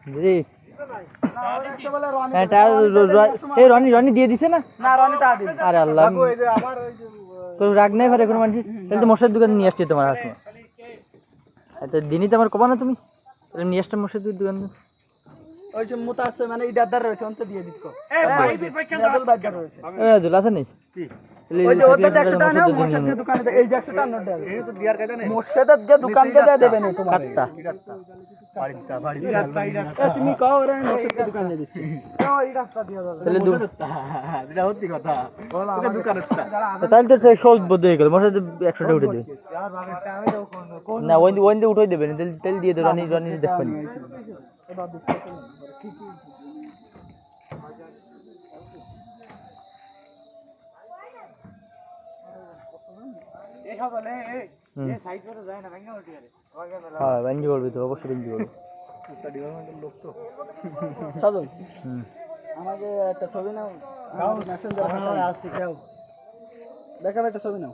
জি এটা এই রনি রনি দিয়ে দিছে না? না রনি টা দিন। আরে আল্লাহ, তোর রাগ নাই ঘরে কোনো মানুষ? তাহলে তো মশার দোকান নিয়ে আসছি তোমার হাতে। আচ্ছা দিনই তো আমার কবা না তুমি নিয়ে আসতে মশার দোকান। ওই যে মোতা আছে মানে ইডার দার রয়েছে অন্ত দিয়ে দিত। মেদুল বাজার রয়েছে। জুল আছে নেই? ওই যে ওটা 100 টাকা নাও মশার দোকানে এই যে 100 টাকা নোট দেবে। এই তো দিয়ার কাজে নেই। মশাদের যে দোকানকে দেবে না তোমার। কাটটা বাড়ি তুমি কও রে মশাদের দোকানে দিয়ে দিচ্ছি। তো এই রাস্তা দিয়ে যাবে। তাহলে এটা হচ্ছে কথা। ওটা দোকানেরটা। তাহলে তো সহজ বদ্ধ হয়ে গেল, মশাদের 100 টাকা উঠে দেবে না? ওই দিয়ে উঠে দেবে না, তেল দিয়ে দেবে। রনি রনি দেখবেন হ্যাঁ বেঞ্জি করবি তো, অবশ্যই বেঞ্জি করবি। আমাকে একটা ছবি নাও, মেসেঞ্জার আসছে, দেখাবে একটা ছবি নাও।